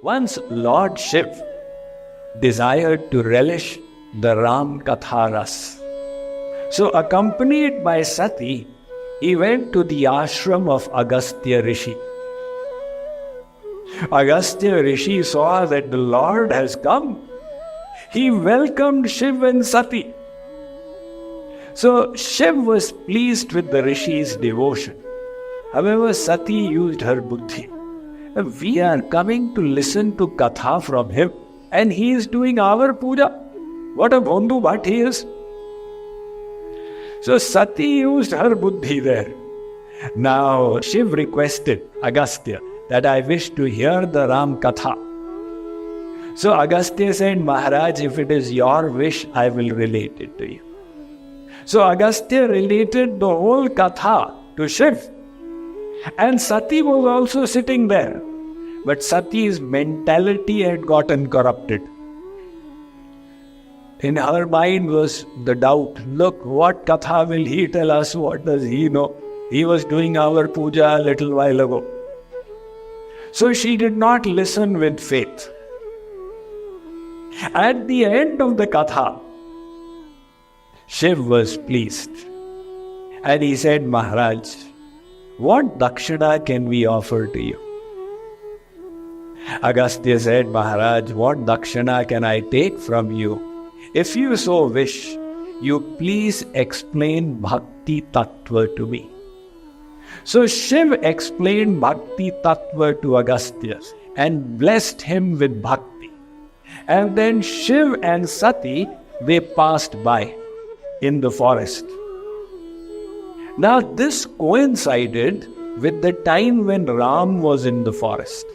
Once Lord Shiv desired to relish the Ram Katha Ras. So, accompanied by Sati, he went to the ashram of Agastya Rishi. Agastya Rishi saw that the Lord has come. He welcomed Shiv and Sati. So, Shiv was pleased with the Rishi's devotion. However, Sati used her buddhi. We are coming to listen to Katha from him, and he is doing our puja. What a Bhondu Bhatt he is. So Sati used her buddhi there. Now Shiv requested Agastya that I wish to hear the Ram Katha. So Agastya said, Maharaj, if it is your wish, I will relate it to you. So Agastya related the whole Katha to Shiv. And Sati was also sitting there. But Sati's mentality had gotten corrupted. In her mind was the doubt, look, what Katha will he tell us? What does he know? He was doing our puja a little while ago. So she did not listen with faith. At the end of the Katha, Shiv was pleased. And he said, Maharaj, what dakshina can we offer to you? Agastya said, Maharaj, what dakshina can I take from you? If you so wish, you please explain Bhakti Tattva to me. So Shiv explained Bhakti Tattva to Agastya and blessed him with Bhakti. And then Shiv and Sati, they passed by in the forest. Now this coincided with the time when Ram was in the forest.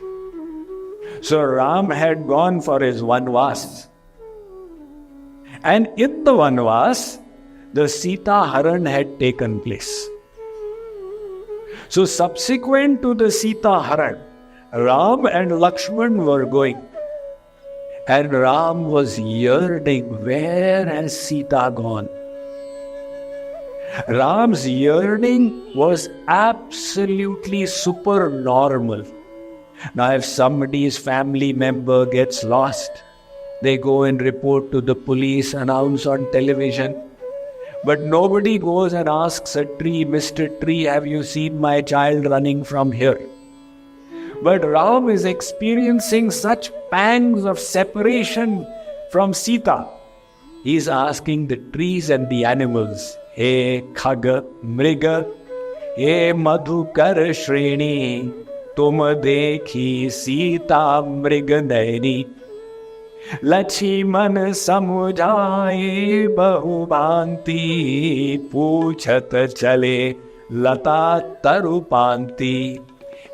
So Ram had gone for his Vanvas. And in the Vanvas, the Sita Haran had taken place. So subsequent to the Sita Haran, Ram and Lakshman were going. And Ram was yearning, where has Sita gone? Ram's yearning was absolutely super normal. Now if somebody's family member gets lost, they go and report to the police, announce on television. But nobody goes and asks a tree, Mr. Tree, have you seen my child running from here? But Ram is experiencing such pangs of separation from Sita. He is asking the trees and the animals, Hey Khaga Mriga, Hey Madhukar Shreni, Tum dekhi Sita Mriganayani. Lakshman समुझाए बहुभांति पूछत चले लता तरुपांति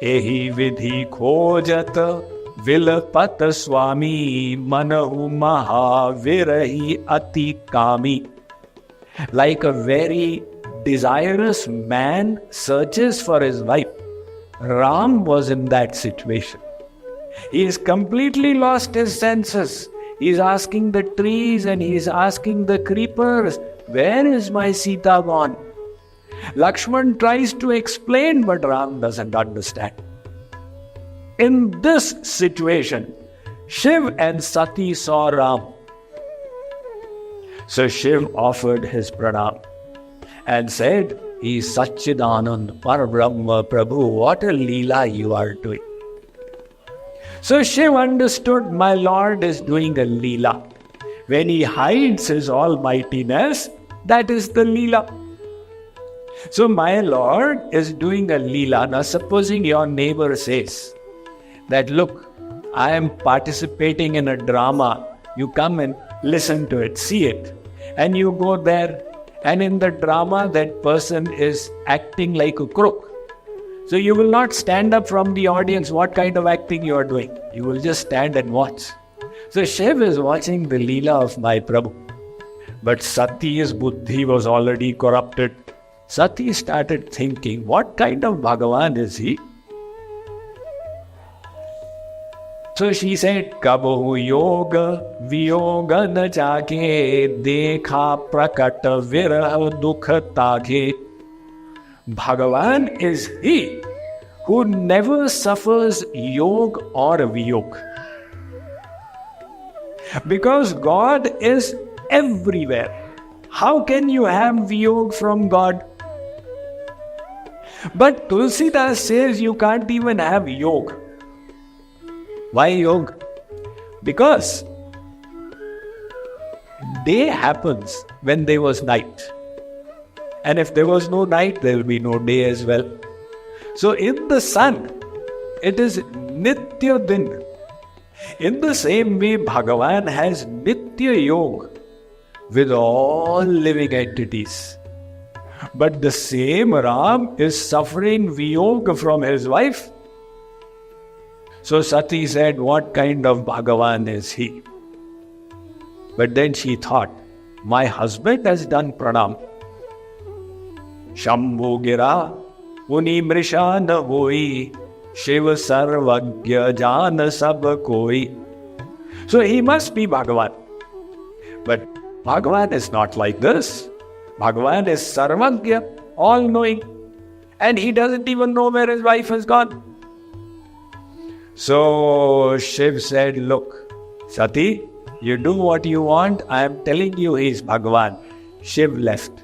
एहि विधि खोजत विलपत स्वामी मनहु महाविरहि अति कामी. Like a very desirous man searches for his wife, Ram was in that situation. He is completely lost his senses. He is asking the trees and he is asking the creepers, where is my Sita gone? Lakshman tries to explain, but Ram doesn't understand. In this situation, Shiv and Sati saw Ram. So Shiv offered his pranam and said, He is Satchidanand, Parabrahma, Prabhu, what a leela you are doing. So Shiv understood my Lord is doing a leela. When he hides his almightiness, that is the leela. So my Lord is doing a leela. Now supposing your neighbor says that, look, I am participating in a drama. You come and listen to it, see it. And you go there, and in the drama that person is acting like a crook. So you will not stand up from the audience what kind of acting you are doing. You will just stand and watch. So Shiv is watching the leela of my Prabhu. But Sati's buddhi was already corrupted. Sati started thinking, what kind of Bhagavan is he? So she said, Kabahu yoga viyoga na jage dekha prakata viraha dukha tage. Bhagavan is he who never suffers yog or viyog. Because God is everywhere. How can you have viyog from God? But Tulsidas says you can't even have yog. Why yog? Because day happens when there was night. And if there was no night, there will be no day as well. So in the sun, it is Nitya Din. In the same way, Bhagavan has Nitya Yoga with all living entities. But the same Ram is suffering Viyoga from his wife. So Sati said, what kind of Bhagavan is he? But then she thought, my husband has done pranam. Shambhu gira, uni mrisha na hoi, Shiv sarvagya jana sab koi. So he must be Bhagavan. But Bhagavan is not like this. Bhagavan is sarvagya, all-knowing. And he doesn't even know where his wife has gone. So Shiv said, look, Sati, you do what you want. I am telling you he is Bhagavan. Shiv left,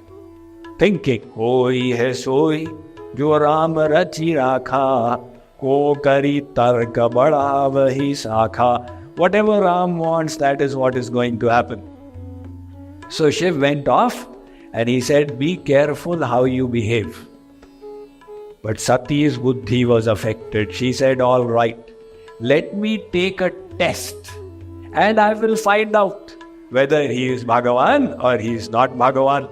thinking, Hoi hai soi, jo Ram rachi rakha, ko kari tarka bada vahi sakha. Whatever Ram wants, that is what is going to happen. So Shiv went off and he said, be careful how you behave. But Sati's buddhi was affected. She said, all right, let me take a test and I will find out whether he is Bhagavan or he is not Bhagavan.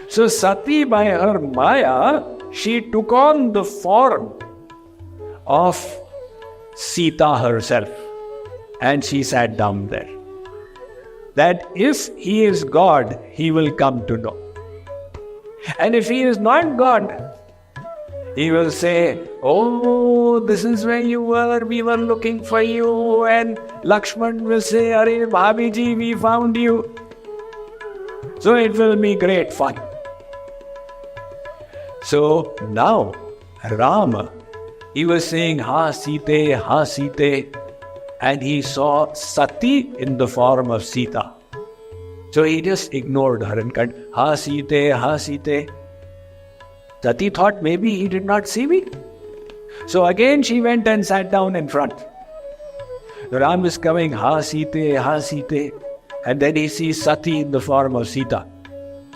So Sati, by her Maya, she took on the form of Sita herself and she sat down there. That if he is God, he will come to know. And if he is not God, he will say, oh, this is where you were, we were looking for you. And Lakshman will say, Arey Bhabiji, we found you. So it will be great fun. So now, Rama, he was saying, Ha Site, Ha Site. And he saw Sati in the form of Sita. So he just ignored her and said, Ha Site, Ha Site. Sati thought maybe he did not see me. So again she went and sat down in front. The Ram is coming, Ha Site, Ha Site. And then he sees Sati in the form of Sita.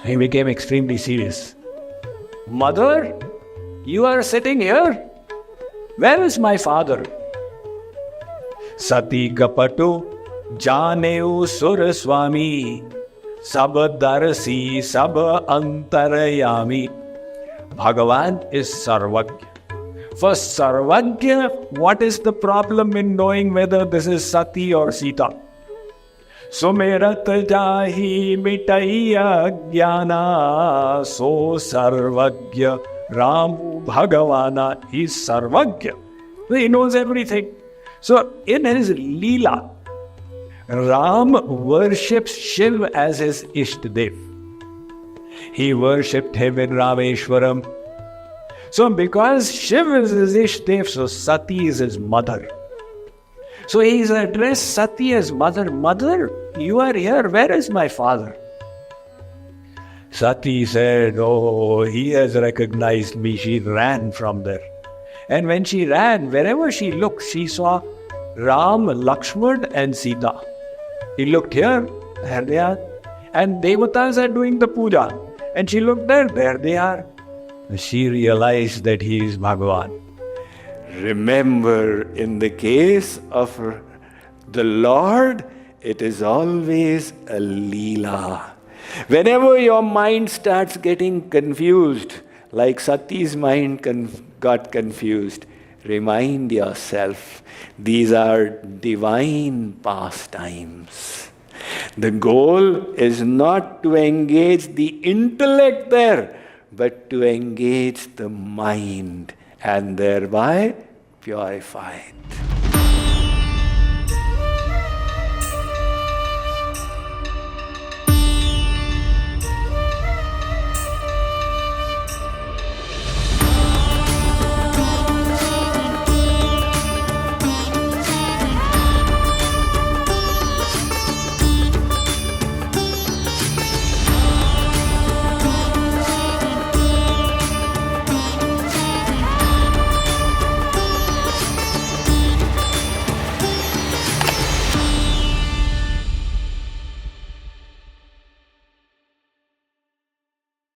He became extremely serious. Mother, you are sitting here? Where is my father? Sati kapatu janeu sur swami sab darsi sab antarayami. Bhagavan is Sarvagya. For Sarvagya, what is the problem in knowing whether this is Sati or Sita? Sumerat jahi mitaiya jnana so Sarvagya Ramu Bhagavana. He is Sarvagya. He knows everything. So in his Leela, Ram worships Shiv as his Ishtadev. He worshipped him in Rameshwaram. So because Shiv is his Ishtadev, so Sati is his mother. So he is addressed Sati as mother. Mother, you are here. Where is my father? Sati said, oh, he has recognized me. She ran from there. And when she ran, wherever she looked, she saw Ram, Lakshman and Sita. He looked here, there they are. And Devatas are doing the puja. And she looked there they are. She realized that he is Bhagavan. Remember, in the case of the Lord, it is always a Leela. Whenever your mind starts getting confused, like Sati's mind got confused, remind yourself, these are divine pastimes. The goal is not to engage the intellect there, but to engage the mind and thereby purify it.